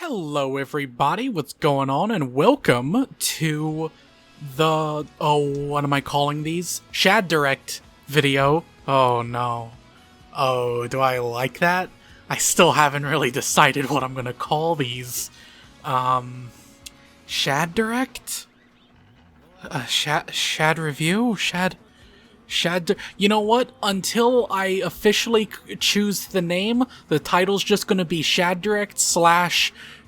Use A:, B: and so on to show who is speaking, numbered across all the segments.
A: Hello everybody, what's going on, and welcome to the, what am I calling these? Shad Direct video. Oh no. Oh, do I like that? I still haven't really decided what I'm gonna call these. Shad Direct? Shad Review? You know what? Until I officially choose the name, the title's just gonna be Shad Direct /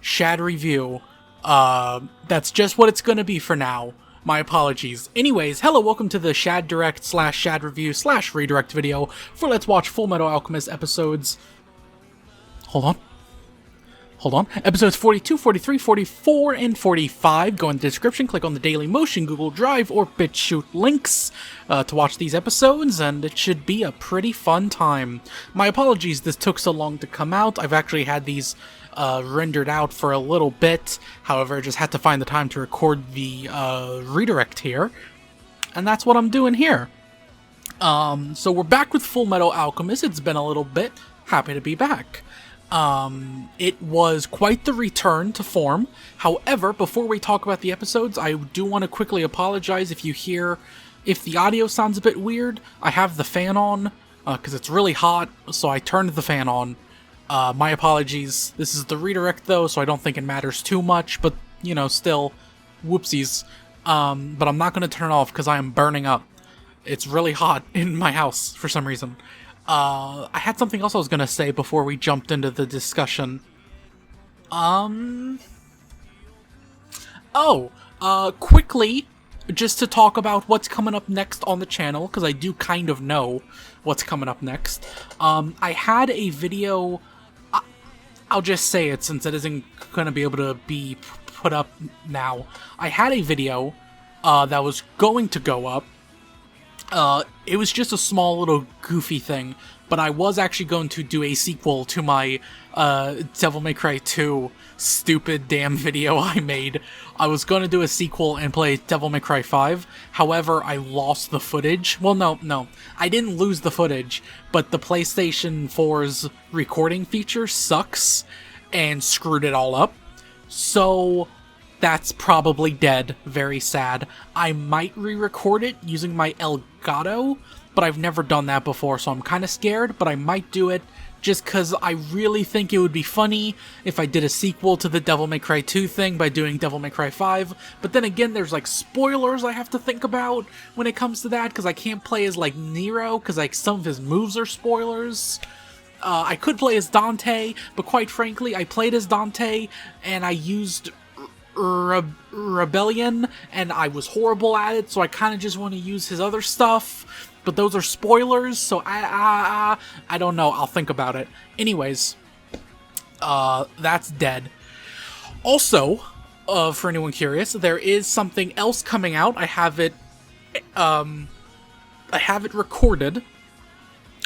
A: Shad Review. That's just what it's gonna be for now. My apologies. Anyways, hello, welcome to the Shad Direct / Shad Review / Redirect video for Let's Watch Fullmetal Alchemist episodes. Hold on. Episodes 42, 43, 44, and 45. Go in the description, click on the Dailymotion, Google Drive, or BitChute links to watch these episodes, and it should be a pretty fun time. My apologies this took so long to come out. I've actually had these rendered out for a little bit. However, I just had to find the time to record the redirect here, and that's what I'm doing here. So we're back with Fullmetal Alchemist. It's been a little bit. Happy to be back. It was quite the return to form. However, before we talk about the episodes, I do want to quickly apologize if the audio sounds a bit weird. I have the fan on, because it's really hot, so I turned the fan on. My apologies. This is the redirect though, so I don't think it matters too much, but, you know, still, whoopsies. But I'm not going to turn it off because I am burning up. It's really hot in my house for some reason. I had something else I was gonna say before we jumped into the discussion. Quickly, just to talk about what's coming up next on the channel, because I do kind of know what's coming up next. I had a video, I'll just say it since it isn't gonna be able to be put up now. I had a video, that was going to go up. It was just a small little goofy thing, but I was actually going to do a sequel to my, Devil May Cry 2 stupid damn video I made. I was going to do a sequel and play Devil May Cry 5, however, I lost the footage. Well, no, I didn't lose the footage, but the PlayStation 4's recording feature sucks, and screwed it all up. So that's probably dead. Very sad. I might re-record it using my Elgato, but I've never done that before, so I'm kind of scared, but I might do it just because I really think it would be funny if I did a sequel to the Devil May Cry 2 thing by doing Devil May Cry 5, but then again, there's like spoilers I have to think about when it comes to that, because I can't play as like Nero, because like some of his moves are spoilers. I could play as Dante, but quite frankly, I played as Dante, and I used Rebellion, and I was horrible at it, so I kind of just want to use his other stuff, but those are spoilers, so I don't know, I'll think about it. Anyways, that's dead. Also, for anyone curious, there is something else coming out. I have it recorded.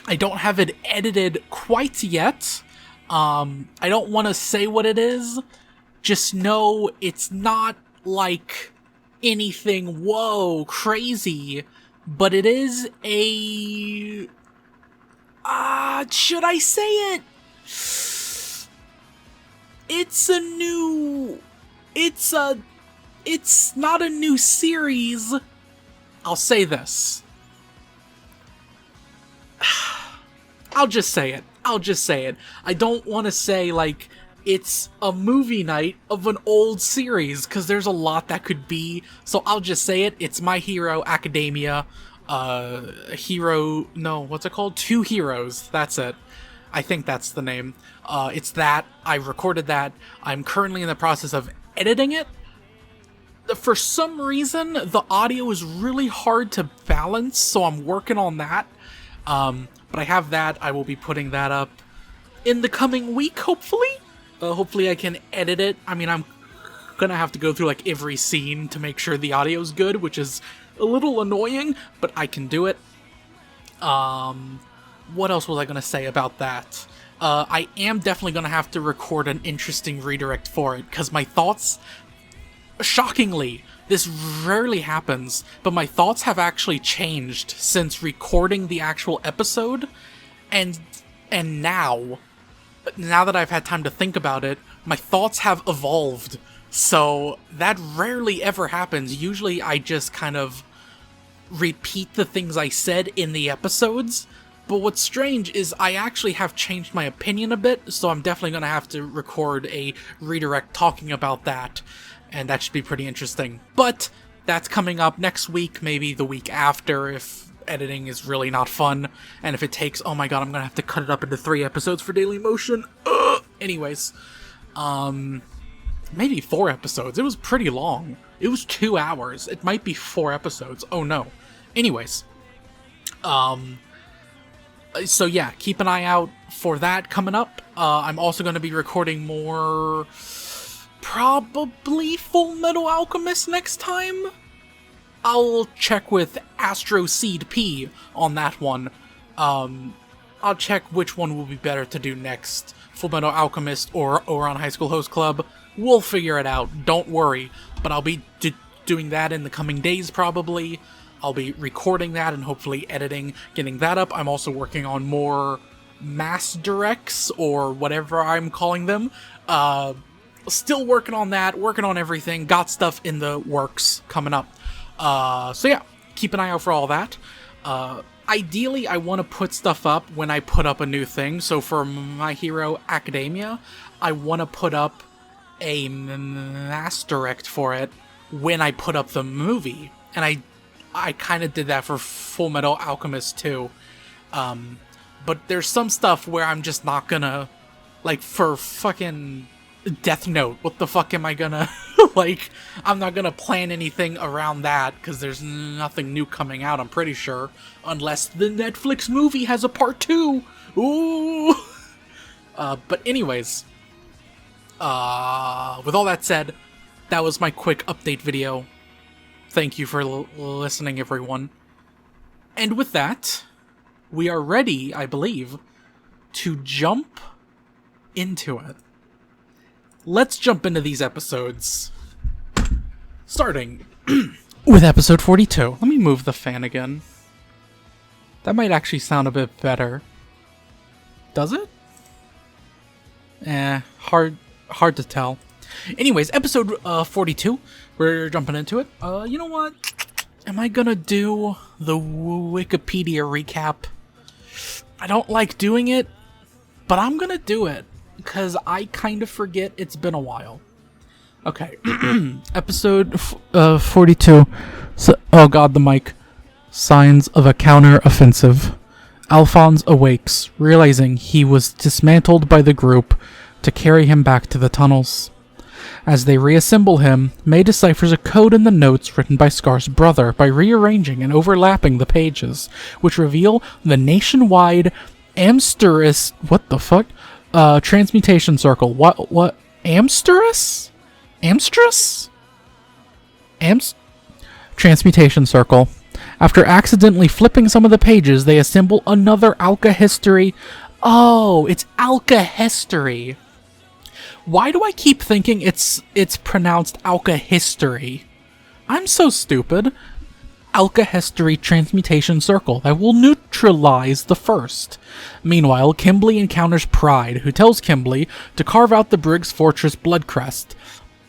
A: I don't have it edited quite yet. I don't want to say what it is. Just know it's not like anything, whoa, crazy, but it is a, should I say it? It's not a new series. I'll say this. I'll just say it. I don't want to say, like, it's a movie night of an old series, because there's a lot that could be, so I'll just say it. It's My Hero Academia, what's it called? Two Heroes, that's it. I think that's the name. It's that. I recorded that. I'm currently in the process of editing it. For some reason, the audio is really hard to balance, so I'm working on that. But I have that. I will be putting that up in the coming week, hopefully. Hopefully I can edit it. I mean, I'm gonna have to go through like every scene to make sure the audio's good, which is a little annoying, but I can do it. What else was I gonna say about that? I am definitely gonna have to record an interesting redirect for it, because my thoughts, shockingly, this rarely happens, but my thoughts have actually changed since recording the actual episode, and now. now that I've had time to think about it, my thoughts have evolved. So that rarely ever happens. Usually I just kind of repeat the things I said in the episodes. But what's strange is I actually have changed my opinion a bit, so I'm definitely going to have to record a redirect talking about that, and that should be pretty interesting. But that's coming up next week, maybe the week after, if editing is really not fun, and if it takes, oh my god, I'm going to have to cut it up into 3 episodes for Dailymotion. Anyways, maybe 4 episodes. It was pretty long. It was 2 hours. It might be 4 episodes. Oh no. Anyways, so yeah, keep an eye out for that coming up. I'm also going to be recording more, probably Full Metal Alchemist next time. I'll check with AstroSeedP on that one. I'll check which one will be better to do next, Full Metal Alchemist or on High School Host Club. We'll figure it out, don't worry. But I'll be doing that in the coming days, probably. I'll be recording that and hopefully editing, getting that up. I'm also working on more mass directs, or whatever I'm calling them. Still working on that, working on everything. Got stuff in the works coming up. So yeah, keep an eye out for all that. Ideally, I want to put stuff up when I put up a new thing. So for My Hero Academia, I want to put up a mass direct for it when I put up the movie. And I kind of did that for Full Metal Alchemist too. But there's some stuff where I'm just not gonna, like, for fucking Death Note, what the fuck am I gonna, like, I'm not gonna plan anything around that, because there's nothing new coming out, I'm pretty sure, unless the Netflix movie has a part 2! Ooh! But anyways, with all that said, that was my quick update video. Thank you for listening, everyone. And with that, we are ready, I believe, to jump into it. Let's jump into these episodes. Starting with episode 42. Let me move the fan again. That might actually sound a bit better. Does it? Hard to tell. Anyways, episode 42. We're jumping into it. You know what? Am I gonna do the Wikipedia recap? I don't like doing it, but I'm gonna do it, because I kind of forget it's been a while. Okay. Episode 42. So, oh god, the mic. Signs of a counter-offensive. Alphonse awakes, realizing he was dismantled by the group to carry him back to the tunnels. As they reassemble him, May deciphers a code in the notes written by Scar's brother by rearranging and overlapping the pages, which reveal the nationwide Amsterous... what the fuck? Transmutation circle. What? Amsterous? Amstress? Transmutation circle. After accidentally flipping some of the pages, they assemble another Alka history. Oh, it's Alka history. Why do I keep thinking it's pronounced Alka history? I'm so stupid. Alka history transmutation circle that will neutralize the first. Meanwhile, Kimberly encounters Pride, who tells Kimberly to carve out the Briggs Fortress blood crest.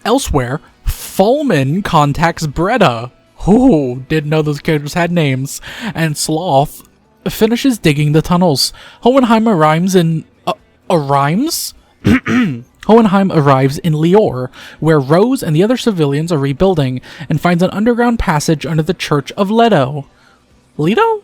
A: Elsewhere, Fulman contacts Breda. Ooh, didn't know those characters had names. And Sloth finishes digging the tunnels. Hohenheim arrives in... Hohenheim arrives in Lior, where Rose and the other civilians are rebuilding, and finds an underground passage under the Church of Leto. Leto?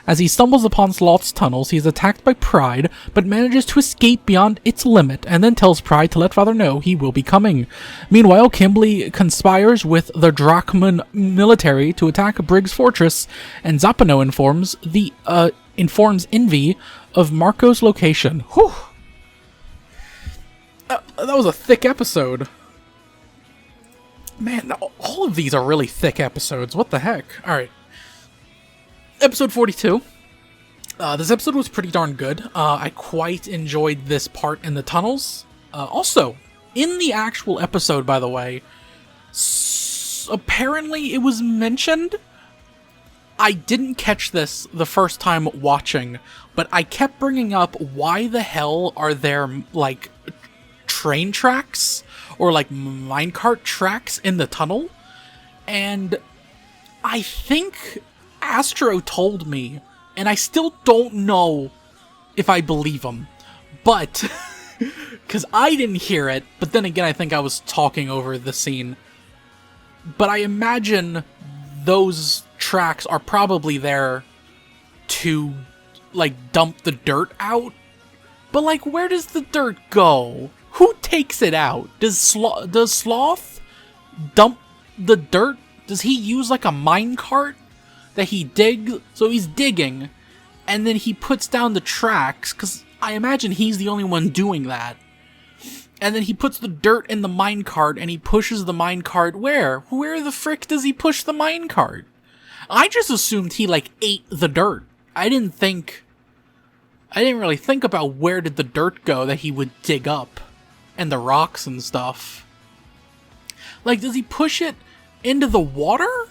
A: As he stumbles upon Sloth's tunnels, he is attacked by Pride, but manages to escape beyond its limit, and then tells Pride to let Father know he will be coming. Meanwhile, Kimberly conspires with the Drachman military to attack Briggs Fortress, and Zappano informs Envy of Marco's location. Whew! That was a thick episode. Man, all of these are really thick episodes. What the heck? Alright. Episode 42. This episode was pretty darn good. I quite enjoyed this part in the tunnels. Also, in the actual episode, by the way, apparently it was mentioned. I didn't catch this the first time watching, but I kept bringing up, why the hell are there, like, train tracks or, like, minecart tracks in the tunnel? And I think Astro told me, and I still don't know if I believe him, but because I didn't hear it, but then again, I think I was talking over the scene. But I imagine those tracks are probably there to, like, dump the dirt out. But, like, where does the dirt go? Who takes it out? Does Sloth dump the dirt? Does he use, like, a minecart that he digs? So he's digging, and then he puts down the tracks, because I imagine he's the only one doing that. And then he puts the dirt in the minecart, and he pushes the minecart where? Where the frick does he push the minecart? I just assumed he, like, ate the dirt. I didn't really think about where did the dirt go that he would dig up. And the rocks and stuff. Like, does he push it into the water?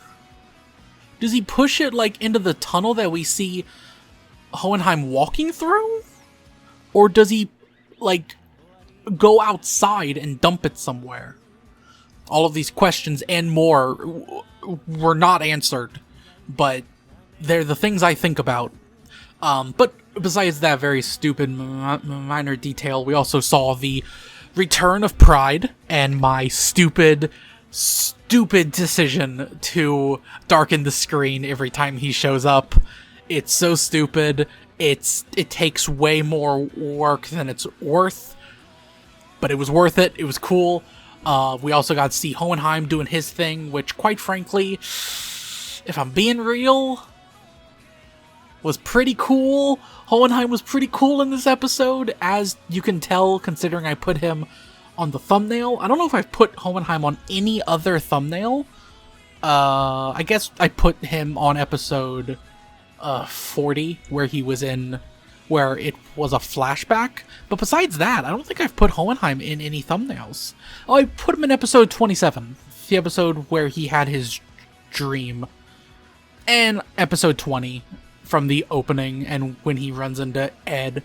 A: Does he push it, like, into the tunnel that we see Hohenheim walking through? Or does he, like, go outside and dump it somewhere? All of these questions and more were not answered, but they're the things I think about. But besides that very stupid minor detail, we also saw the return of Pride and my stupid decision to darken the screen every time he shows up. It's so stupid. It takes way more work than it's worth. But it was worth it. It was cool. We also got to see Hohenheim doing his thing, which, quite frankly, if I'm being real, was pretty cool. Hohenheim was pretty cool in this episode, as you can tell, considering I put him on the thumbnail. I don't know if I've put Hohenheim on any other thumbnail. I guess I put him on episode 40, where he was in, where it was a flashback. But besides that, I don't think I've put Hohenheim in any thumbnails. Oh, I put him in episode 27, the episode where he had his dream. And episode 20, from the opening, and when he runs into Ed.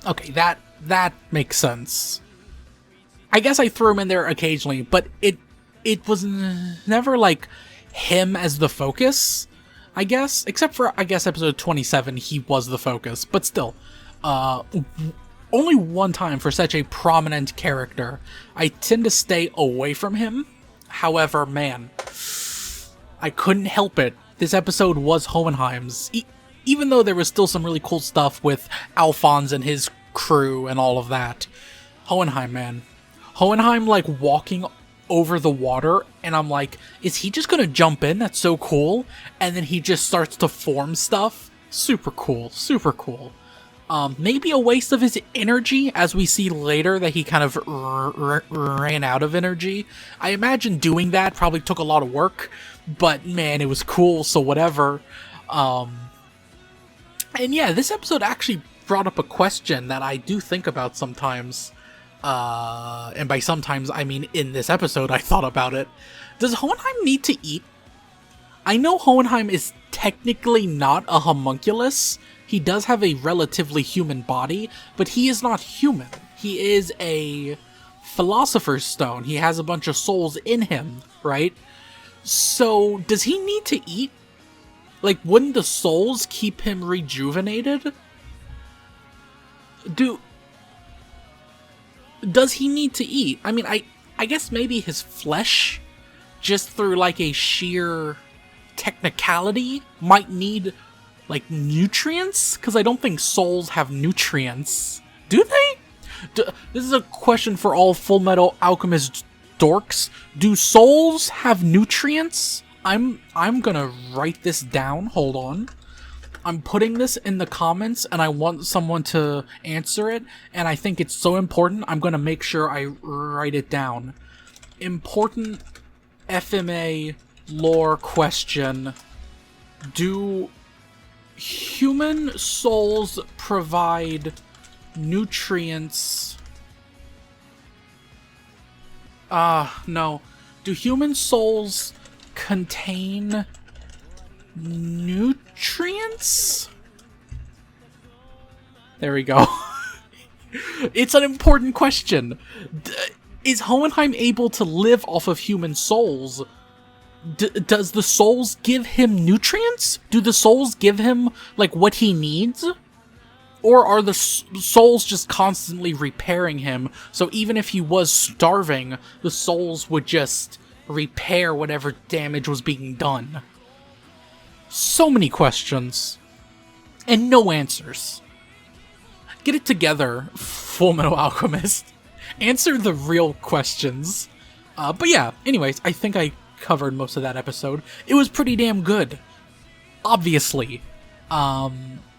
A: Okay, that makes sense. I guess I threw him in there occasionally, but it was never, like, him as the focus, I guess. Except for, I guess, episode 27, he was the focus. But still, only one time for such a prominent character. I tend to stay away from him. However, man, I couldn't help it. This episode was Hohenheim's. Even though there was still some really cool stuff with Alphonse and his crew and all of that. Hohenheim, man. Hohenheim, like, walking over the water, and I'm like, is he just gonna jump in? That's so cool. And then he just starts to form stuff. Super cool. Super cool. Maybe a waste of his energy, as we see later that he kind of ran out of energy. I imagine doing that probably took a lot of work, but man, it was cool, so whatever. And yeah, this episode actually brought up a question that I do think about sometimes. And by sometimes, I mean in this episode I thought about it. Does Hohenheim need to eat? I know Hohenheim is technically not a homunculus. He does have a relatively human body, but he is not human. He is a philosopher's stone. He has a bunch of souls in him, right? So, does he need to eat? Like, wouldn't the souls keep him rejuvenated? Does he need to eat? I mean, I guess maybe his flesh, just through, like, a sheer technicality, might need, like, nutrients? Because I don't think souls have nutrients. Do they? This is a question for all Full Metal Alchemist dorks. Do souls have nutrients? I'm gonna write this down. Hold on. I'm putting this in the comments, and I want someone to answer it, and I think it's so important, I'm gonna make sure I write it down. Important FMA lore question. Do human souls provide nutrients? No. Do human souls contain nutrients? There we go. It's an important question. Is Hohenheim able to live off of human souls? Does the souls give him nutrients? Do the souls give him, like, what he needs? Or are the souls just constantly repairing him, so even if he was starving, the souls would just repair whatever damage was being done? So many questions. And no answers. Get it together, Fullmetal Alchemist. Answer the real questions. But yeah, anyways, I think I covered most of that episode. It was pretty damn good. Obviously. But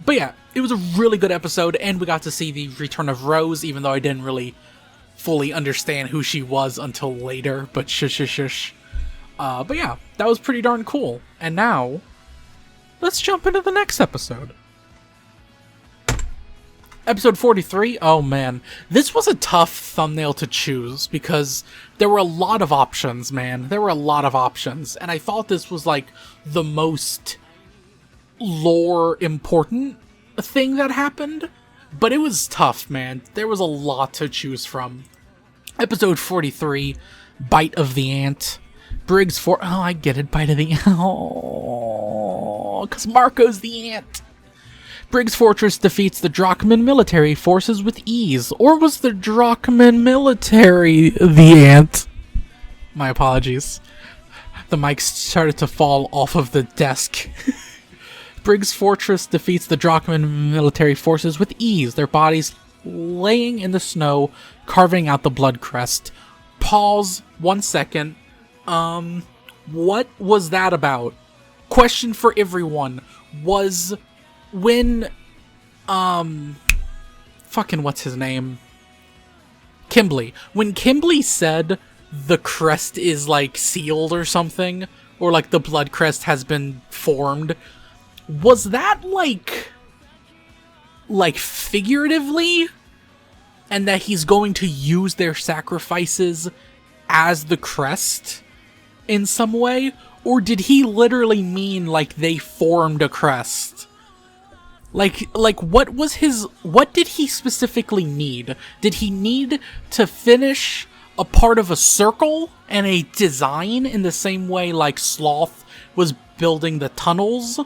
A: yeah, it was a really good episode, and we got to see the return of Rose, even though I didn't really fully understand who she was until later, but shush. But yeah, that was pretty darn cool. And now, let's jump into the next episode. Episode 43, oh man. This was a tough thumbnail to choose, because there were a lot of options, man. There were a lot of options, and I thought this was, like, the most lore important thing that happened, but it was tough, man. There was a lot to choose from. Episode 43, Bite of the Ant. Briggs for I get it, Bite of the Ant. Oh, because Marco's the ant. Briggs Fortress defeats the Drachman military forces with ease. Or was the Drachman military the ant? My apologies. The mic started to fall off of the desk. Briggs Fortress defeats the Drachman military forces with ease, their bodies laying in the snow, carving out the blood crest. Pause 1 second. What was that about? Question for everyone. Was when, fucking what's his name? Kimberly. When Kimberly said the crest is, like, sealed or something, or, like, the blood crest has been formed, was that, like, figuratively? And that he's going to use their sacrifices as the crest in some way? Or did he literally mean, like, they formed a crest? Like, what did he specifically need? Did he need to finish a part of a circle and a design in the same way, like, Sloth was building the tunnels?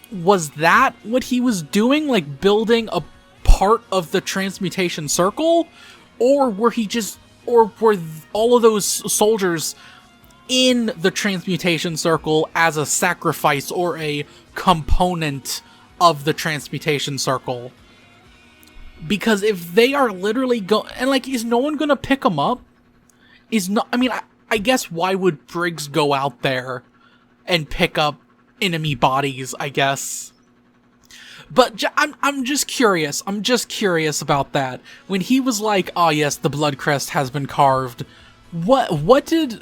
A: Was that what he was doing? Like, building a part of the transmutation circle? Or were all of those soldiers in the transmutation circle as a sacrifice or a component of the transmutation circle? Because if they are literally and, like, is no one gonna pick them up? I guess why would Briggs go out there and pick up enemy bodies, I guess? But I'm just curious. I'm just curious about that. When he was like, oh yes, the blood crest has been carved. What did,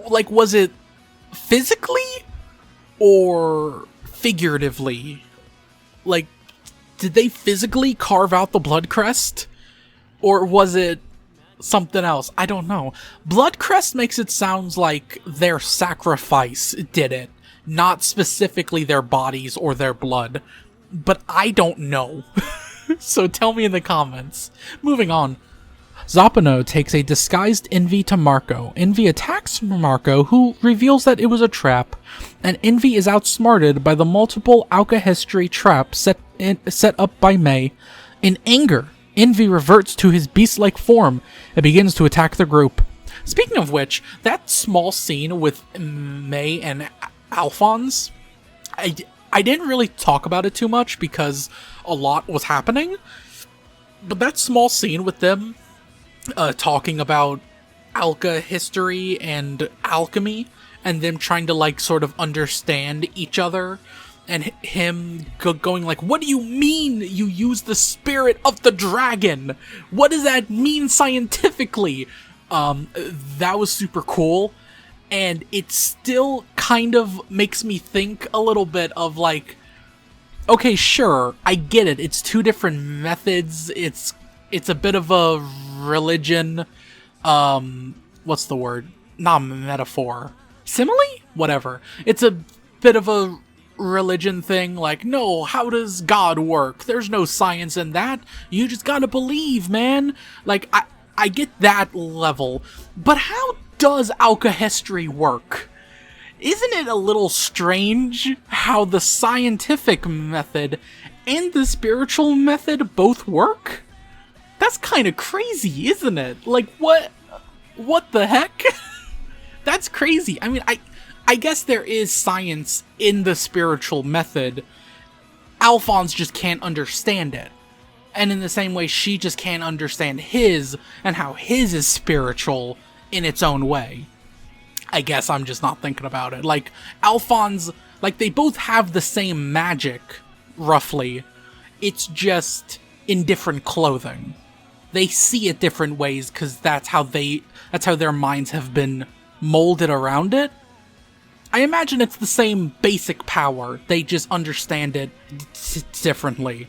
A: like, was it physically or figuratively? Like, did they physically carve out the blood crest? Or was it something else? I don't know. Blood crest makes it sound like their sacrifice did it, not specifically their bodies or their blood. But I don't know. So tell me in the comments. Moving on. Zappano takes a disguised Envy to Marco. Envy attacks Marco, who reveals that it was a trap, and Envy is outsmarted by the multiple alchemy traps set up by May. In anger, Envy reverts to his beast-like form and begins to attack the group. Speaking of which, that small scene with May and Alphonse, I didn't really talk about it too much because a lot was happening, but that small scene with them talking about Alka history and alchemy, and them trying to, like, sort of understand each other, and him going like, what do you mean you use the spirit of the dragon? What does that mean scientifically? That was super cool, and it still kind of makes me think a little bit of, like, okay, sure, I get it, it's two different methods, it's a bit of a religion, what's the word? Not metaphor. Simile? Whatever. It's a bit of a religion thing, like, no, how does God work? There's no science in that. You just gotta believe, man. Like, I get that level. But how does alchemy work? Isn't it a little strange how the scientific method and the spiritual method both work? That's kind of crazy, isn't it? Like, what the heck? That's crazy. I mean, I guess there is science in the spiritual method. Alphonse just can't understand it. And in the same way, she just can't understand his, and how his is spiritual in its own way. I guess I'm just not thinking about it. Like, Alphonse, like, they both have the same magic, roughly. It's just in different clothing. They see it different ways, because that's how their minds have been molded around it. I imagine it's the same basic power, they just understand it differently.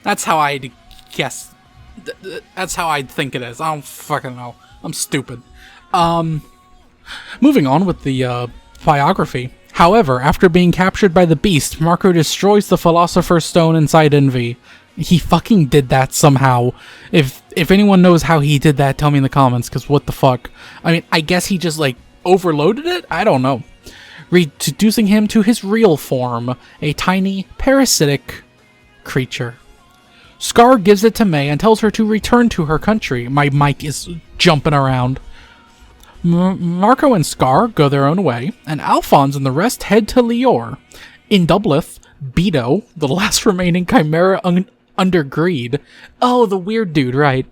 A: That's how I'd guess. That's how I'd think it is. I don't fucking know. I'm stupid. Moving on with the biography. However, after being captured by the Beast, Marco destroys the Philosopher's Stone inside Envy. He fucking did that somehow. If anyone knows how he did that, tell me in the comments, because what the fuck. I mean, I guess he just, like, overloaded it? I don't know. Reducing him to his real form, a tiny, parasitic creature. Scar gives it to May and tells her to return to her country. My mic is jumping around. Marco and Scar go their own way, and Alphonse and the rest head to Lior. In Doubleth, Beto, the last remaining Chimera under Greed, oh, the weird dude, right,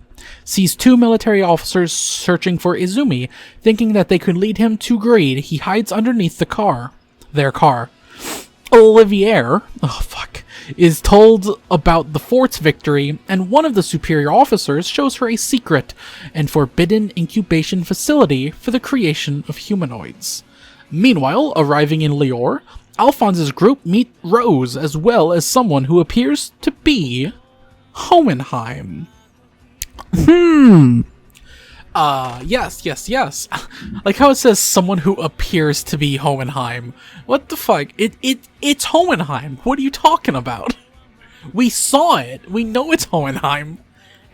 A: sees two military officers searching for Izumi. Thinking that they could lead him to Greed, he hides underneath their car. Olivier, oh fuck, is told about the fort's victory, and one of the superior officers shows her a secret and forbidden incubation facility for the creation of humanoids. Meanwhile, arriving in Lior, Alphonse's group meet Rose, as well as someone who appears to be Hohenheim. Yes. Like how it says someone who appears to be Hohenheim. What the fuck? It's Hohenheim. What are you talking about? We saw it. We know it's Hohenheim.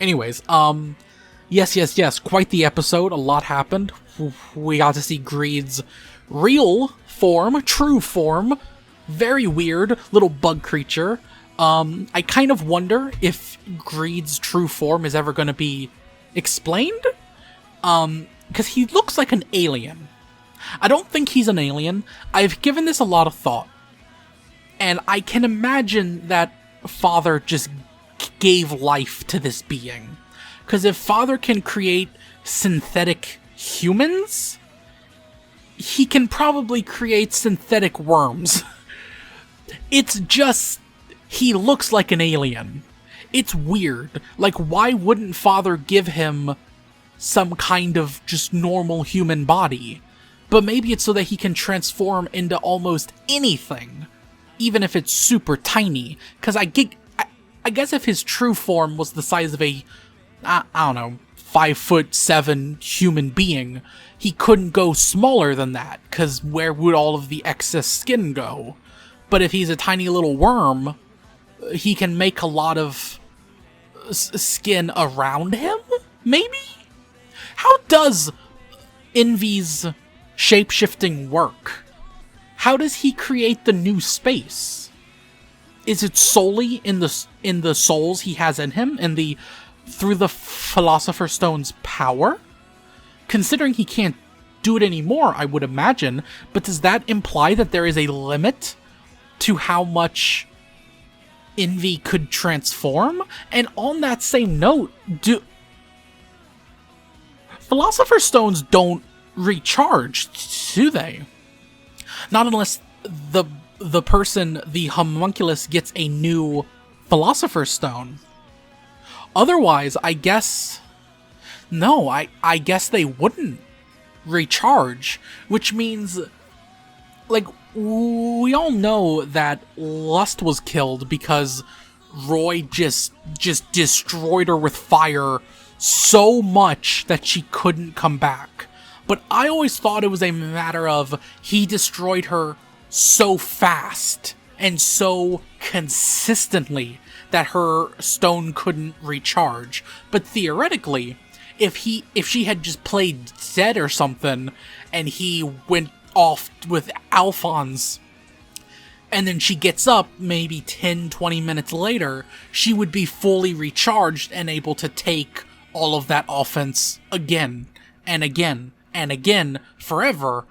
A: Anyways, yes. Quite the episode. A lot happened. We got to see Greed's real form, true form. Very weird little bug creature. I kind of wonder if Greed's true form is ever going to be explained. Because he looks like an alien. I don't think he's an alien. I've given this a lot of thought. And I can imagine that Father just gave life to this being. Because if Father can create synthetic humans, he can probably create synthetic worms. It's just, he looks like an alien. It's weird. Like, why wouldn't Father give him some kind of just normal human body? But maybe it's so that he can transform into almost anything, even if it's super tiny. Because I guess if his true form was the size of a, I don't know, 5'7" human being, he couldn't go smaller than that, because where would all of the excess skin go? But if he's a tiny little worm, he can make a lot of skin around him, maybe? How does Envy's shapeshifting work? How does he create the new space? Is it solely in the souls he has in him, and through the Philosopher's Stone's power? Considering he can't do it anymore, I would imagine, but does that imply that there is a limit to how much Envy could transform? And on that same note, Philosopher's Stones don't recharge, do they? Not unless the person, the homunculus, gets a new Philosopher's Stone. Otherwise, I guess... No, I guess they wouldn't recharge, which means, like, we all know that Lust was killed because Roy just destroyed her with fire so much that she couldn't come back. But I always thought it was a matter of he destroyed her so fast and so consistently that her stone couldn't recharge. But theoretically, if she had just played dead or something, and he went off with Alphonse, and then she gets up maybe 10-20 minutes later, she would be fully recharged and able to take all of that offense again and again and again forever,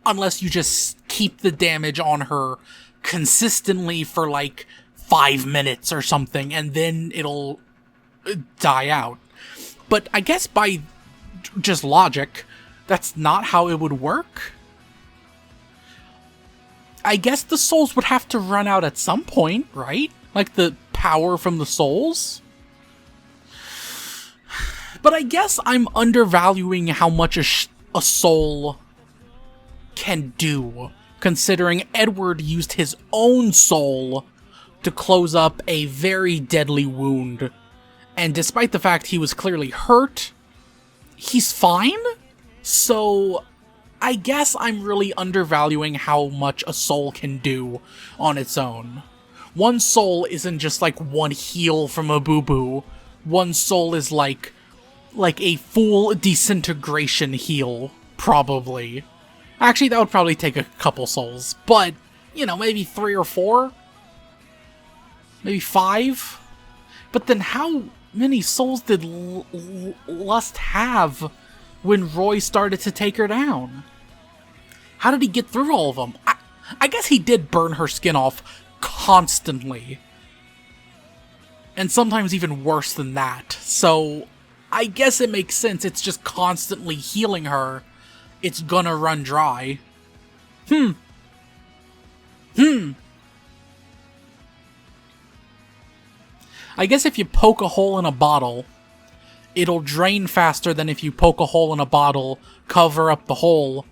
A: unless you just keep the damage on her consistently for like 5 minutes or something, and then it'll die out. But I guess by just logic, that's not how it would work. I guess the souls would have to run out at some point, right? Like the power from the souls? But I guess I'm undervaluing how much a soul can do, considering Edward used his own soul to close up a very deadly wound. And despite the fact he was clearly hurt, he's fine? So I guess I'm really undervaluing how much a soul can do on its own. One soul isn't just like one heal from a boo-boo. One soul is like a full disintegration heal, probably. Actually, that would probably take a couple souls, but, you know, maybe 3 or 4? Maybe 5? But then how many souls did Lust have when Roy started to take her down? How did he get through all of them? I guess he did burn her skin off constantly. And sometimes even worse than that. So I guess it makes sense. It's just constantly healing her. It's gonna run dry. I guess if you poke a hole in a bottle, it'll drain faster than if you poke a hole in a bottle, cover up the hole,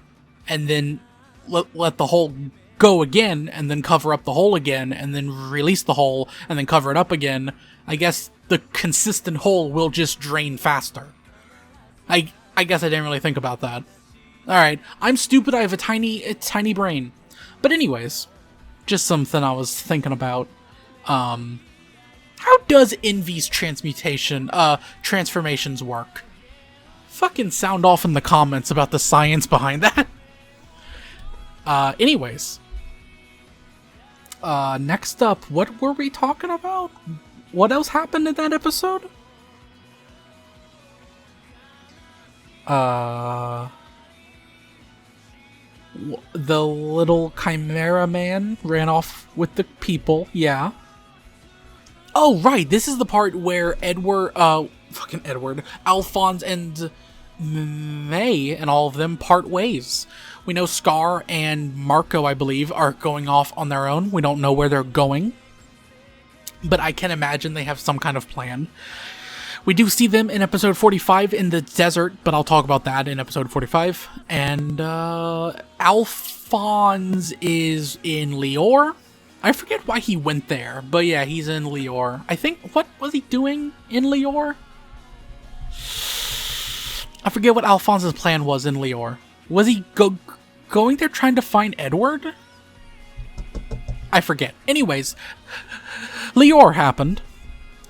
A: and then let the hole go again, and then cover up the hole again, and then release the hole, and then cover it up again. I guess the consistent hole will just drain faster. I guess I didn't really think about that. Alright, I'm stupid, I have a tiny brain. But anyways, just something I was thinking about. How does Envy's transformations work? Fucking sound off in the comments about the science behind that. Anyways. Next up, what were we talking about? What else happened in that episode? The little Chimera man ran off with the people, yeah. Oh, right, this is the part where Alphonse and May and all of them part ways. We know Scar and Marco, I believe, are going off on their own. We don't know where they're going, but I can imagine they have some kind of plan. We do see them in episode 45 in the desert, but I'll talk about that in episode 45. And Alphonse is in Lior. I forget why he went there, but yeah, he's in Lior. I think, what was he doing in Lior? I forget what Alphonse's plan was in Lior. Was he going there trying to find Edward? I forget. Anyways, Lior happened.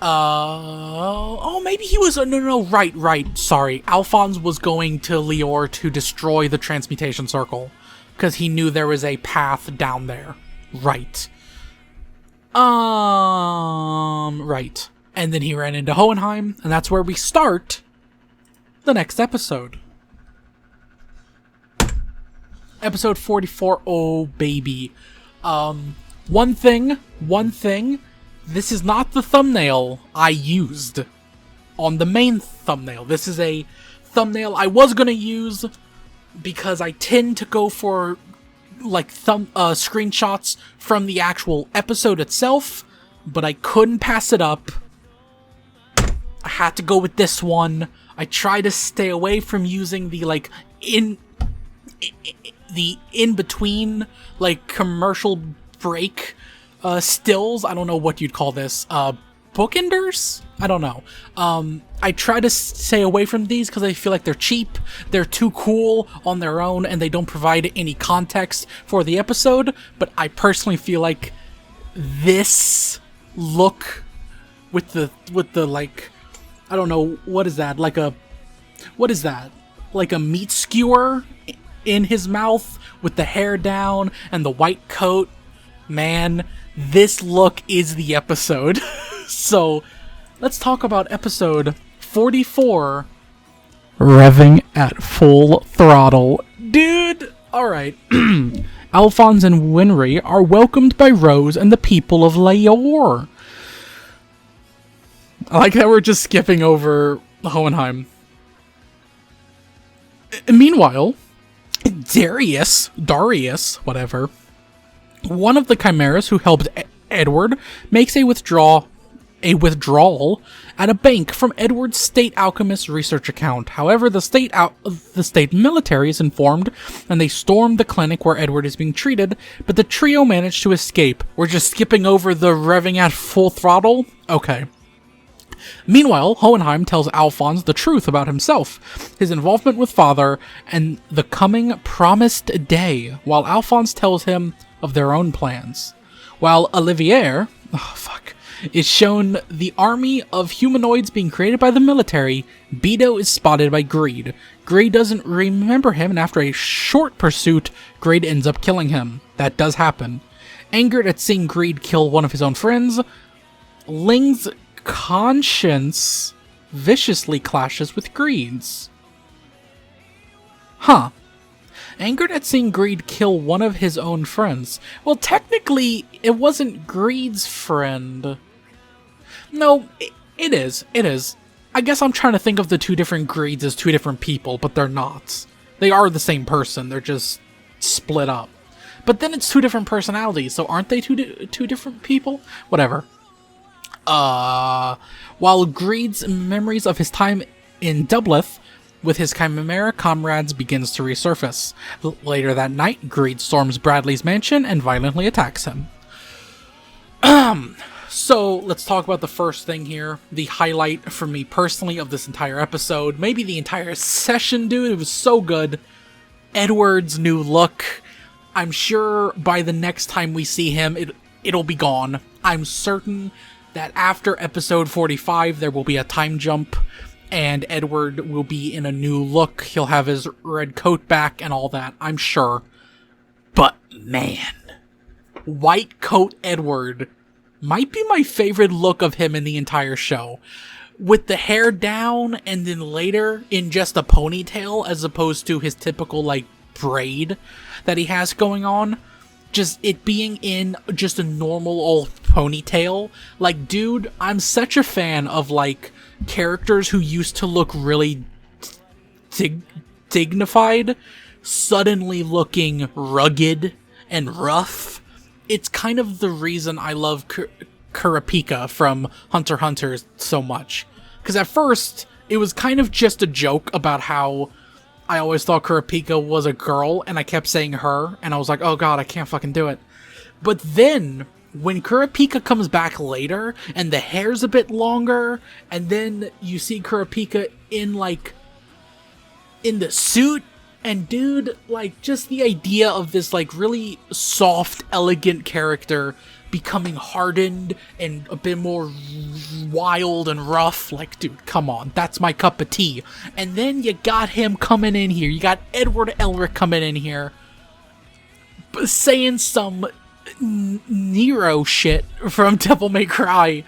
A: Oh, maybe he was, no, right, sorry. Alphonse was going to Lior to destroy the transmutation circle, because he knew there was a path down there. Right. Right. And then he ran into Hohenheim, and that's where we start the next episode. Episode 44, oh baby. One thing, this is not the thumbnail I used on the main thumbnail. This is a thumbnail I was gonna use because I tend to go for like screenshots from the actual episode itself, but I couldn't pass it up. I had to go with this one. I try to stay away from using the like in between like commercial break stills. I don't know what you'd call this. bookenders? I don't know. I try to stay away from these because I feel like they're cheap, they're too cool on their own, and they don't provide any context for the episode, but I personally feel like this look with the like, I don't know, what is that? Like a meat skewer in his mouth with the hair down and the white coat. Man, this look is the episode. So, let's talk about episode 44, Revving at Full Throttle. Dude, alright. Alphonse and Winry are welcomed by Rose and the people of Leor. I like that we're just skipping over Hohenheim. Meanwhile, Darius, whatever, one of the chimeras who helped Edward, makes a withdrawal at a bank from Edward's state alchemist research account. However, the state military is informed, and they storm the clinic where Edward is being treated, but the trio manage to escape. We're just skipping over the revving at full throttle? Okay. Meanwhile, Hohenheim tells Alphonse the truth about himself, his involvement with Father, and the coming promised day, while Alphonse tells him of their own plans. While Olivier is shown the army of humanoids being created by the military, Beto is spotted by Greed. Greed doesn't remember him, and after a short pursuit, Greed ends up killing him. That does happen. Angered at seeing Greed kill one of his own friends, Ling's conscience viciously clashes with Greed's. Huh. Angered at seeing Greed kill one of his own friends. Well, technically, it wasn't Greed's friend. No, it is. It is. I guess I'm trying to think of the two different Greeds as two different people, but they're not. They are the same person. They're just split up. But then it's two different personalities, so aren't they two different people? Whatever. While Greed's memories of his time in Dubleth with his Chimera comrades begins to resurface. Later that night, Greed storms Bradley's mansion and violently attacks him. So, let's talk about the first thing here. The highlight for me personally of this entire episode, maybe the entire session, dude. It was so good. Edward's new look. I'm sure by the next time we see him, it'll be gone. I'm certain that after episode 45, there will be a time jump, and Edward will be in a new look. He'll have his red coat back and all that, I'm sure. But, man, white coat Edward might be my favorite look of him in the entire show. With the hair down, and then later in just a ponytail, as opposed to his typical, like, braid that he has going on. Just it being in just a normal old ponytail. Like, dude, I'm such a fan of, like, characters who used to look really dignified, suddenly looking rugged and rough. It's kind of the reason I love Kurapika from Hunter x Hunter so much. Because at first, it was kind of just a joke about how I always thought Kurapika was a girl, and I kept saying her, and I was like, oh god, I can't fucking do it. But then, when Kurapika comes back later, and the hair's a bit longer, and then you see Kurapika in, like, in the suit, and dude, like, just the idea of this, like, really soft, elegant character becoming hardened and a bit more wild and rough, like, dude, come on, that's my cup of tea. And then you got him coming in here, you got Edward Elric coming in here, saying some Nero shit from Devil May Cry,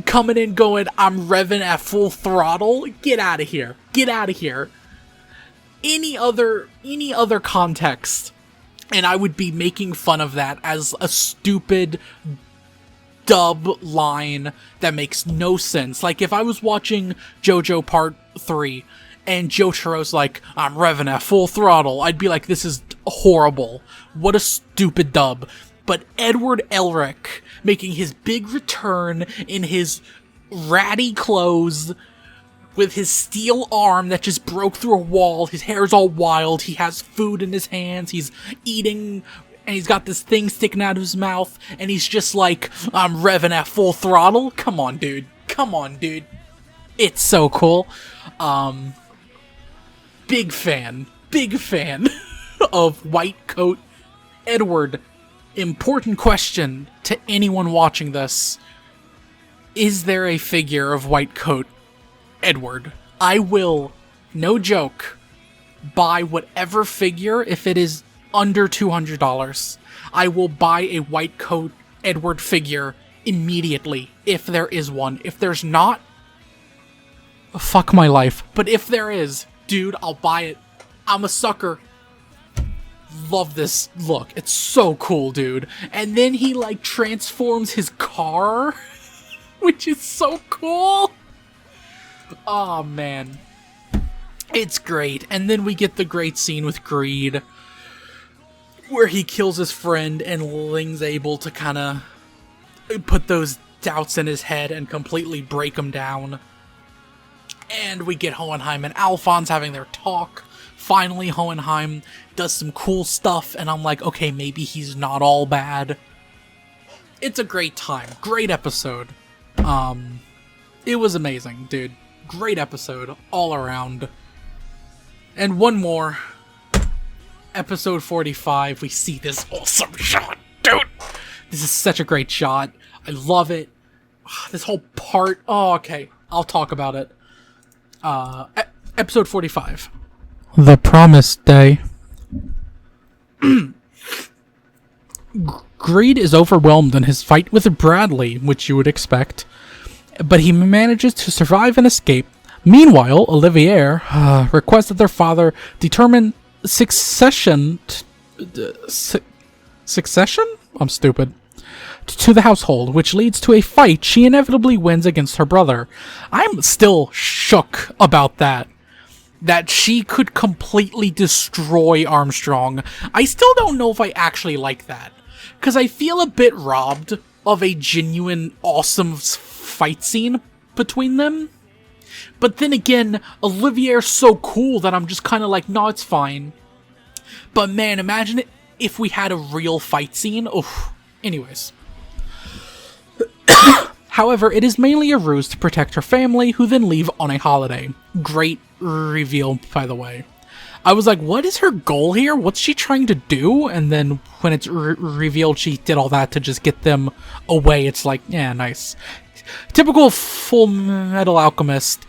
A: coming in going, I'm revving at full throttle. Get out of here. Get out of here. Any other context, and I would be making fun of that as a stupid dub line that makes no sense. Like, if I was watching JoJo Part 3, and Jotaro's like, I'm revving at full throttle, I'd be like, this is horrible. What a stupid dub. But Edward Elric making his big return in his ratty clothes, with his steel arm that just broke through a wall, his hair's all wild, he has food in his hands, he's eating and he's got this thing sticking out of his mouth, and he's just like, I'm revving at full throttle. Come on, dude. Come on, dude. It's so cool. Big fan of White Coat Edward. Important question to anyone watching this. Is there a figure of White Coat Edward? I will, no joke, buy whatever figure if it is under $200. I will buy a White Coat Edward figure immediately if there is one. If there's not, fuck my life. But if there is, dude, I'll buy it. I'm a sucker. Love this look. It's so cool, dude. And then he, like, transforms his car, which is so cool. Oh, man. It's great. And then we get the great scene with Greed, where he kills his friend, and Ling's able to kind of put those doubts in his head and completely break him down. And we get Hohenheim and Alphonse having their talk. Finally, Hohenheim does some cool stuff, and I'm like, okay, maybe he's not all bad. It's a great time. Great episode. It was amazing, dude. Great episode all around. And one more. Episode 45, we see this awesome shot, dude. This is such a great shot. I love it. This whole part. Oh, okay. I'll talk about it. Episode 45. The Promised Day. Greed is overwhelmed in his fight with Bradley, which you would expect, but he manages to survive and escape. Meanwhile, Olivier requests that their father determine succession? I'm stupid. To the household, which leads to a fight she inevitably wins against her brother. I'm still shook about that. That she could completely destroy Armstrong. I still don't know if I actually like that. Because I feel a bit robbed of a genuine, awesome fight scene between them. But then again, Olivier's so cool that I'm just kind of like, no, it's fine. But man, imagine it if we had a real fight scene. Oof. Anyways. However, it is mainly a ruse to protect her family, who then leave on a holiday. Great reveal, by the way. I was like, what is her goal here? What's she trying to do? And then when it's revealed she did all that to just get them away, it's like, yeah, nice. Typical Full Metal Alchemist,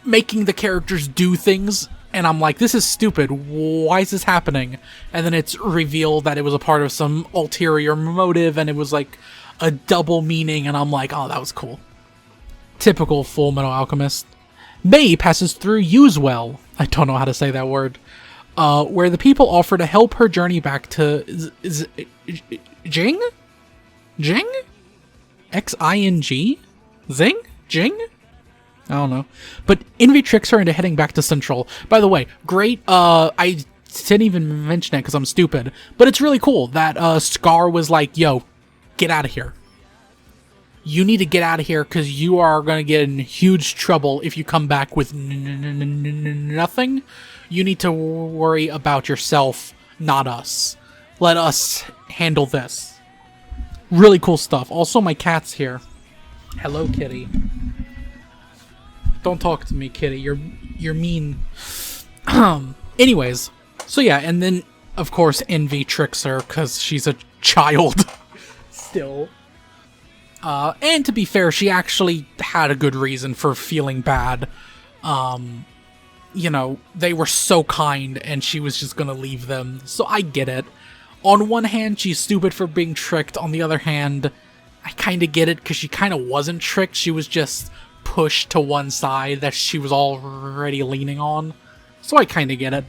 A: making the characters do things, and I'm like, this is stupid. Why is this happening? And then it's revealed that it was a part of some ulterior motive, and it was like a double meaning, and I'm like, oh, that was cool. Typical Full Metal Alchemist. May passes through Usewell, I don't know how to say that word, where the people offer to help her journey back to Jing? Jing? X-I-N-G? Zing? Jing? I don't know. But Envy tricks her into heading back to Central. By the way, great, I didn't even mention it because I'm stupid, but it's really cool that Scar was like, yo, get out of here. You need to get out of here because you are going to get in huge trouble if you come back with nothing. You need to worry about yourself, not us. Let us handle this. Really cool stuff. Also, my cat's here. Hello, kitty. Don't talk to me, kitty. You're mean. Anyways, so yeah, and then of course Envy tricks her because she's a child. Still. And to be fair, she actually had a good reason for feeling bad. You know, they were so kind and she was just gonna leave them. So I get it. On one hand, she's stupid for being tricked. On the other hand, I kind of get it because she kind of wasn't tricked. She was just pushed to one side that she was already leaning on. So I kind of get it.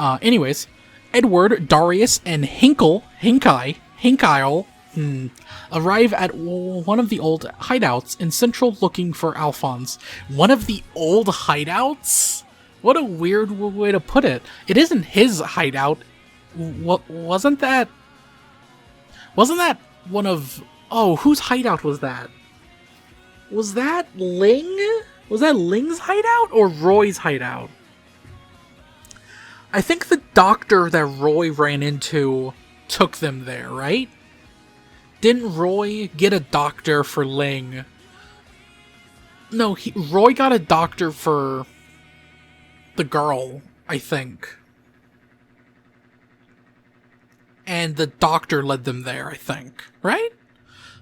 A: Anyways, Edward, Darius, and Hinkyle, arrive at one of the old hideouts in Central looking for Alphonse. One of the old hideouts? What a weird way to put it. It isn't his hideout. Wasn't that one of... Oh, whose hideout was that? Was that Ling? Was that Ling's hideout or Roy's hideout? I think the doctor that Roy ran into took them there, right? Didn't Roy get a doctor for Ling? No, Roy got a doctor for the girl, I think. And the doctor led them there, I think. Right?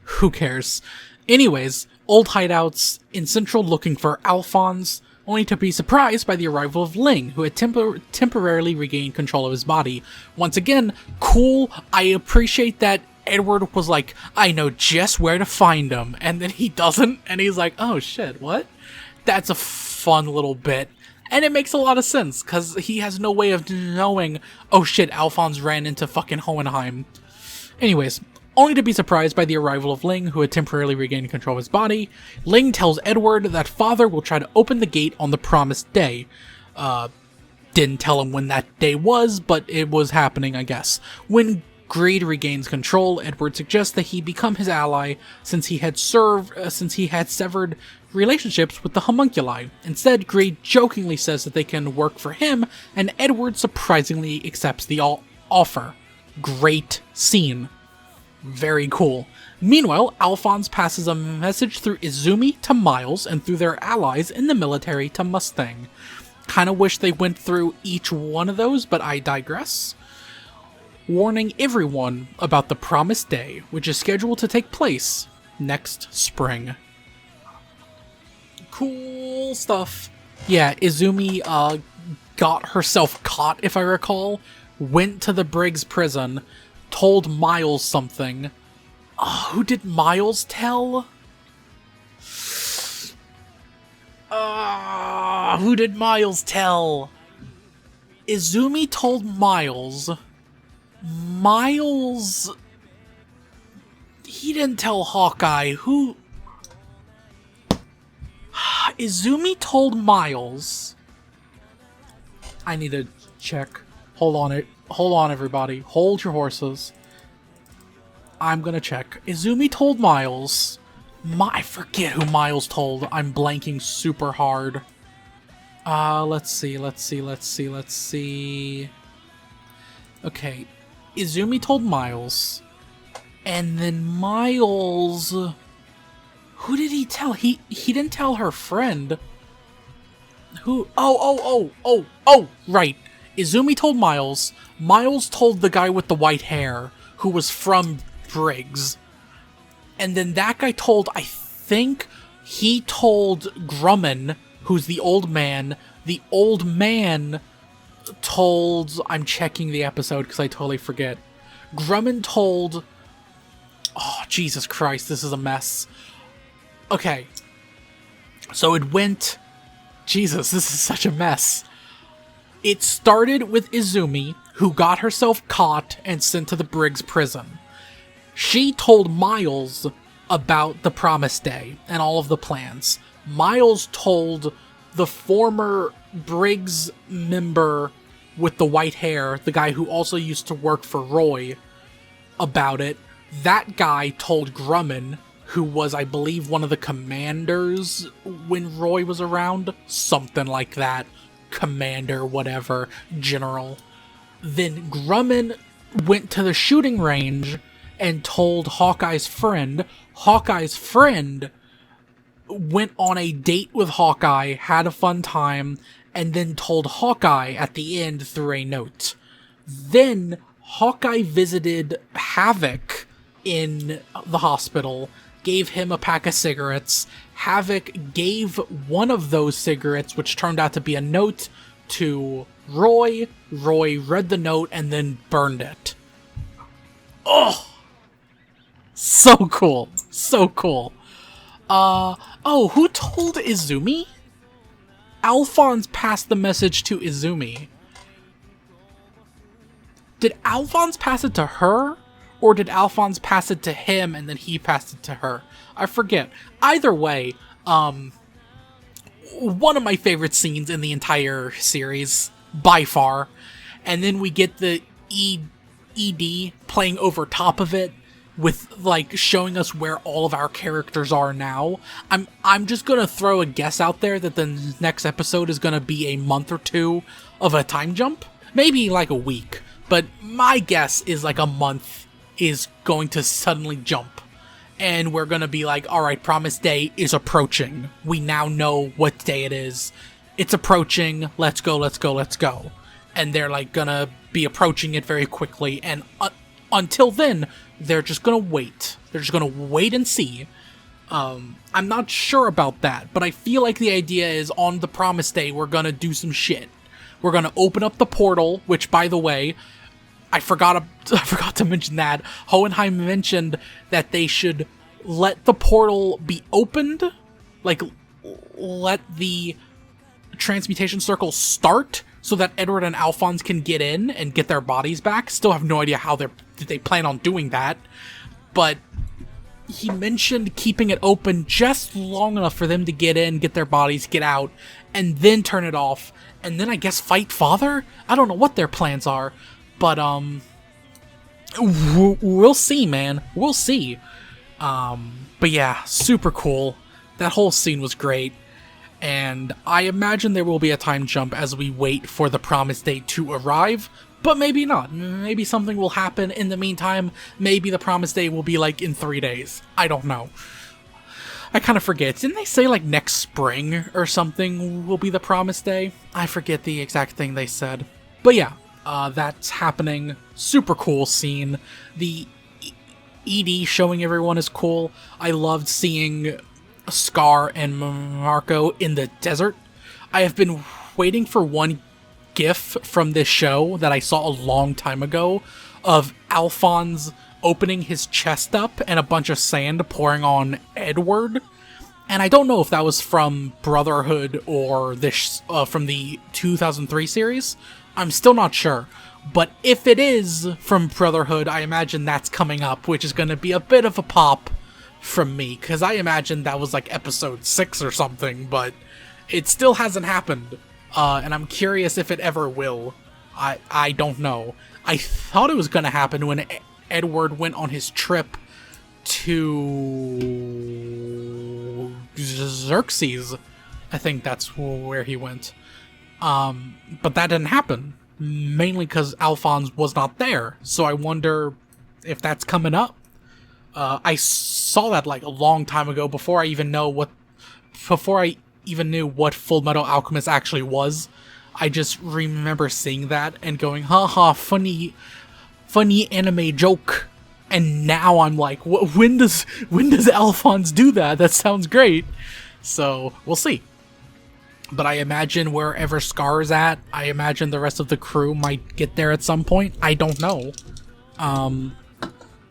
A: Who cares? Anyways, old hideouts in Central looking for Alphonse, only to be surprised by the arrival of Ling, who had temporarily regained control of his body. Once again, cool. I appreciate that Edward was like, I know just where to find him, and then he doesn't, and he's like, oh shit, what? That's a fun little bit. And it makes a lot of sense, because he has no way of knowing, oh shit, Alphonse ran into fucking Hohenheim. Anyways, only to be surprised by the arrival of Ling, who had temporarily regained control of his body. Ling tells Edward that father will try to open the gate on the promised day. Didn't tell him when that day was, but it was happening, I guess. When Greed regains control, Edward suggests that he become his ally since he had severed relationships with the homunculi. Instead, Greed jokingly says that they can work for him, and Edward surprisingly accepts the offer. Great scene. Very cool. Meanwhile, Alphonse passes a message through Izumi to Miles and through their allies in the military to Mustang. Kinda wish they went through each one of those, but I digress. Warning everyone about the promised day, which is scheduled to take place next spring. Cool stuff. Yeah, Izumi got herself caught, if I recall, went to the Briggs prison, told Miles something. Who did Miles tell? Who did Miles tell? Izumi told Miles. Miles... He didn't tell Hawkeye. Who... Izumi told Miles... I need to check. Hold on, everybody. Hold your horses. I'm gonna check. Izumi told Miles... I forget who Miles told. I'm blanking super hard. Let's see. Okay. Izumi told Miles. And then Miles... Who did he tell? He didn't tell her friend. Who? Oh, right. Izumi told Miles. Miles told the guy with the white hair, who was from Briggs. And then that guy told, I think, he told Grumman, who's the old man. The old man told... I'm checking the episode because I totally forget. Grumman told... Oh, Jesus Christ, this is a mess. Okay. So it went... Jesus, this is such a mess. It started with Izumi, who got herself caught and sent to the Briggs prison. She told Miles about the promised day and all of the plans. Miles told the former Briggs member with the white hair, the guy who also used to work for Roy, about it. That guy told Grumman, who was, I believe, one of the commanders when Roy was around. Something like that. Commander, whatever. General. Then Grumman went to the shooting range and told Hawkeye's friend. Hawkeye's friend went on a date with Hawkeye, had a fun time, and then told Hawkeye at the end through a note. Then Hawkeye visited Havoc in the hospital, gave him a pack of cigarettes. Havoc gave one of those cigarettes, which turned out to be a note, to Roy. Roy read the note and then burned it. Oh! So cool. So cool. Oh, who told Izumi? Alphonse passed the message to Izumi. Did Alphonse pass it to her? Or did Alphonse pass it to him and then he passed it to her? I forget. Either way, one of my favorite scenes in the entire series, by far. And then we get the ED playing over top of it, with, like, showing us where all of our characters are now. I'm just gonna throw a guess out there that the next episode is gonna be a month or two of a time jump. Maybe, like, a week. but my guess is like a month is going to suddenly jump. And we're going to be like, alright, Promise Day is approaching. We now know what day it is. It's approaching. Let's go, let's go, let's go. And they're like going to be approaching it very quickly. And until then, they're just going to wait. They're just going to wait and see. I'm not sure about that, but I feel like the idea is on the Promise Day, we're going to do some shit. We're going to open up the portal, which, by the way, I forgot to mention that. Hohenheim mentioned that they should let the portal be opened, like, let the transmutation circle start so that Edward and Alphonse can get in and get their bodies back. Still have no idea how they plan on doing that, but he mentioned keeping it open just long enough for them to get in, get their bodies, get out, and then turn it off, and then I guess fight Father? I don't know what their plans are. But, we'll see, man. We'll see. But yeah, super cool. That whole scene was great. And I imagine there will be a time jump as we wait for the Promise Day to arrive. But maybe not. Maybe something will happen in the meantime. Maybe the Promise Day will be like in 3 days. I don't know. I kind of forget. Didn't they say like next spring or something will be the Promise Day? I forget the exact thing they said. But yeah. That's happening. Super cool scene. The ED showing everyone is cool. I loved seeing Scar and Marco in the desert. I have been waiting for one GIF from this show that I saw a long time ago of Alphonse opening his chest up and a bunch of sand pouring on Edward. And I don't know if that was from Brotherhood or this from the 2003 series. I'm still not sure, but if it is from Brotherhood, I imagine that's coming up, which is going to be a bit of a pop from me, because I imagine that was like episode 6 or something, but it still hasn't happened, and I'm curious if it ever will. I don't know. I thought it was going to happen when Edward went on his trip to Xerxes. I think that's where he went. But that didn't happen, mainly because Alphonse was not there, so I wonder if that's coming up. I saw that like a long time ago, before I even knew what Full Metal Alchemist actually was. I just remember seeing that and going, haha, funny anime joke. And now I'm like, when does Alphonse do that? That sounds great. So, we'll see. But I imagine wherever Scar is at, I imagine the rest of the crew might get there at some point. I don't know.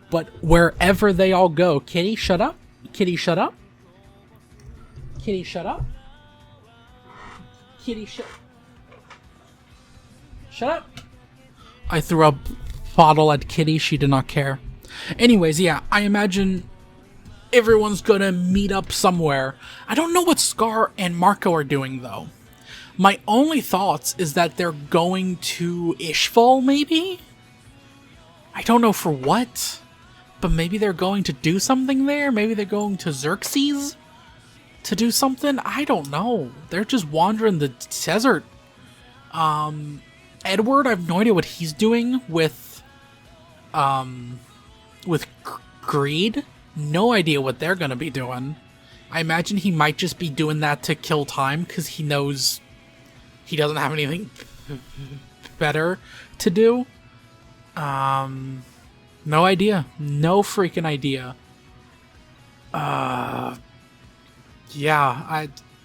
A: But wherever they all go... Kitty, shut up. Kitty, shut up. Kitty, shut up. Kitty, shut up. I threw a bottle at Kitty. She did not care. Anyways, yeah, I imagine everyone's gonna meet up somewhere. I don't know what Scar and Marco are doing, though. My only thoughts is that they're going to Ishval, maybe? I don't know for what, but maybe they're going to do something there? Maybe they're going to Xerxes to do something? I don't know. They're just wandering the desert. Edward, I have no idea what he's doing with Greed. No idea what they're gonna be doing. I imagine he might just be doing that to kill time, because he knows he doesn't have anything better to do. No idea. No freaking idea. Yeah,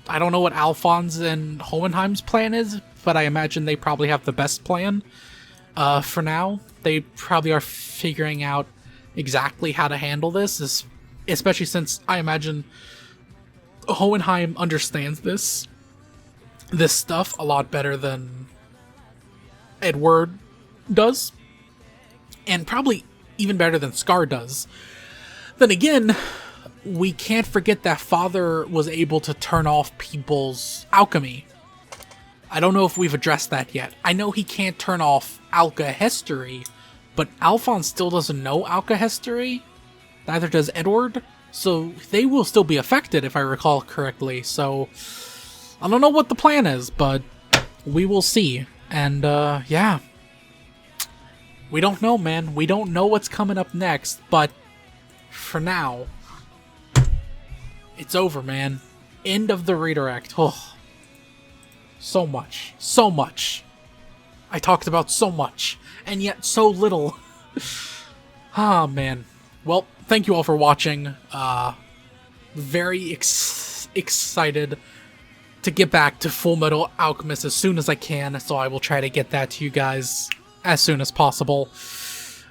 A: I don't know what Alphonse and Hohenheim's plan is, but I imagine they probably have the best plan. For now, they probably are figuring out exactly how to handle this, especially since I imagine Hohenheim understands this stuff a lot better than Edward does, and probably even better than Scar does. Then again, we can't forget that Father was able to turn off people's alchemy. I don't know if we've addressed that yet. I know he can't turn off alchemy, but Alphonse still doesn't know alchemy. Neither does Edward. So they will still be affected, if I recall correctly. So I don't know what the plan is, but we will see. And yeah. We don't know, man. We don't know what's coming up next, but for now, it's over, man. End of the redirect. Oh, so much. So much. I talked about so much, and yet so little. Ah, man. Well, thank you all for watching. Very excited to get back to Full Metal Alchemist as soon as I can, so I will try to get that to you guys as soon as possible.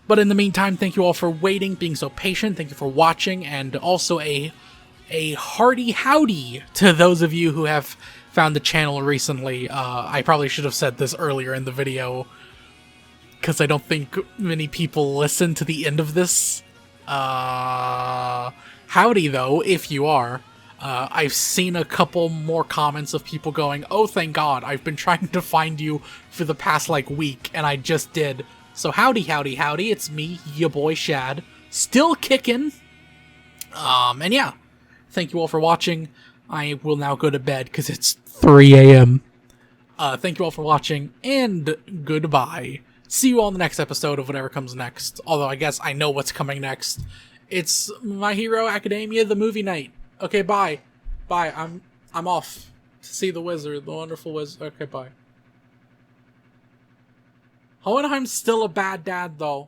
A: But in the meantime, thank you all for waiting, being so patient. Thank you for watching, and also a hearty howdy to those of you who have found the channel recently. I probably should have said this earlier in the video, because I don't think many people listen to the end of this. Howdy, though, if you are. I've seen a couple more comments of people going, "Oh, thank God, I've been trying to find you for the past, like, week, and I just did." So howdy, howdy, howdy, it's me, ya boy Shad, still kicking. And yeah, thank you all for watching. I will now go to bed, because it's 3 a.m. Thank you all for watching, and goodbye. See you all in the next episode of whatever comes next. Although I guess I know what's coming next. It's My Hero Academia, the movie night. Okay, bye. Bye. I'm off to see the wizard, the wonderful wizard. Okay, bye. Hohenheim's still a bad dad, though.